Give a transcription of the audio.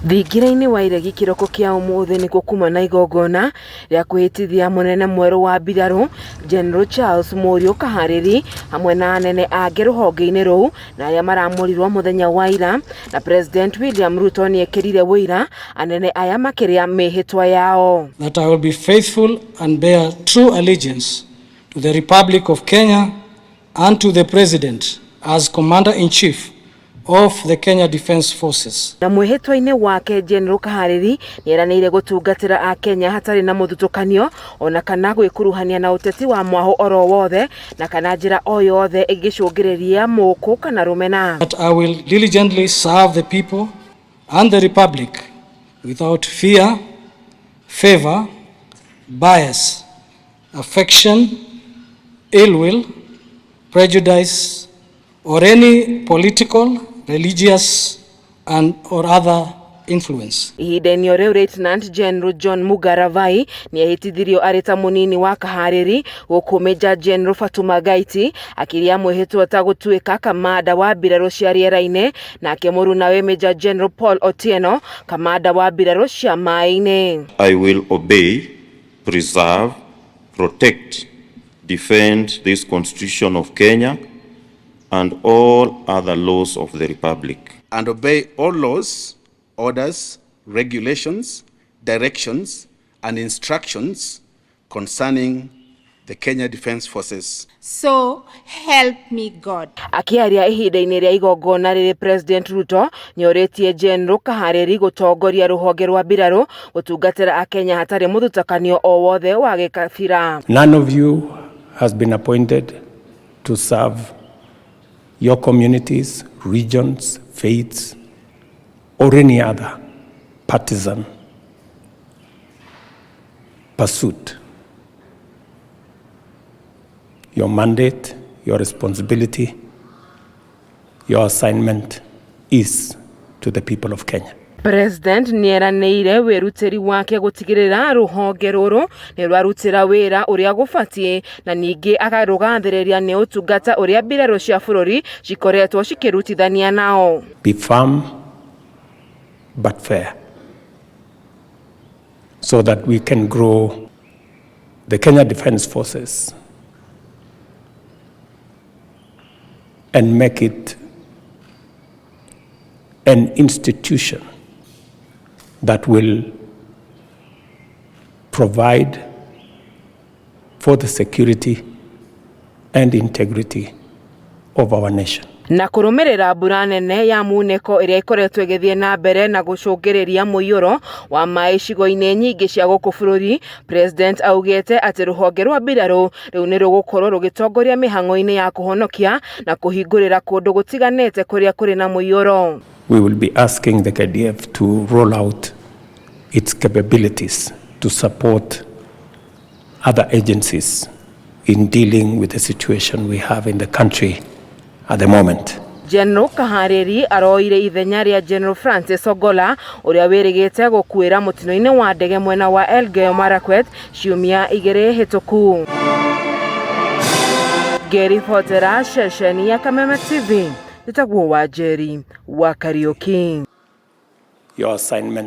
Thingiraini wa iregi kiroko kia umuthi ni kuma na igongona ria kwihitithia munene mweru wa mbiraru General Charles Murio Kahariri hamwe na anene age ruhonge-ini ruu na aria maramurirwo muthenya wa ira na President William Ruto ni ekirire wira anene aya makiria mihitwa yao. That I will be faithful and bear true allegiance to the Republic of Kenya and to the President as Commander-in-Chief of the Kenya Defence Forces. Na mwihitwa-ini wake General Kahariri ni eranĩire gutungatira AKENYA hatari na muthutukanio ona kana gwikuruhania na uteti wa mwaho oro wothe na kana njira o yothe igicungiriria muku kana rumena. That I will diligently serve the people and the Republic without fear, favor, bias, affection, ill will, prejudice, or any political, religious and or other influence. Ihinda-inĩ rĩu Lieutenant General John Mugaravai ni ehitithirio arita munini wa Kahariri guku Major General Fatuma Gaiti akiria mwihitwo ta gutuika kamanda wa mbiraru cia riera-ini nake murunawe Major General Paul Otieno kamanda wa mbiraru cia mai-ini. I will obey, preserve, protect, defend this Constitution of Kenya and all other laws of the Republic. And obey all laws, orders, regulations, directions, and instructions concerning the Kenya Defence Forces. So help me God. Akiaria ihinda-ini ria igongona riri President Ruto nioritie General Kahariri gutongoria ruhonge rwa mbiraru gutungatira AKENYA hatari muthutukanio o wothe wa gikabira. None of you has been appointed to serve your communities, regions, faiths, or any other partisan pursuit. Your mandate, your responsibility, your assignment is to the people of Kenya. President nieranĩire wirutĩri wake gutigirira ruhonge ruru ni rwarutira wira uria gubatie na ningi akarugathĩrĩria ni utungata uria mbiraru cia bururi cikoretwo cikirutithania nao. Be firm but fair so that we can grow the Kenya Defence Forces and make it an institution that will provide for the security and integrity of our nation. Na kurumirira mbura nene ya muneko iria ikoretwo igithie na mbere na gucungiriria muiyuro wa mai icigo-ini nyingi cia guku bururi, President augite ati ruhonge rwa mbiraru riu ni rugukorwo rugitongoria mihang'o-ini ya kuhonokia na kuhingurira kundu gutiganite kuria kuri na muiyuro. We will be asking the KDF to roll out its capabilities to support other agencies in dealing with the situation we have in the country at the moment. General Kahariri aroire ithenya ria General Francis Ogola uria wirigite gukuira mutino-ini wa ndege mwena wa Elgeyo Marakwet ciumia igiri hituku. Ngĩribotera ceceni ya Kameme TV nitagwo Wanjeri wa Kariuki. Your assignment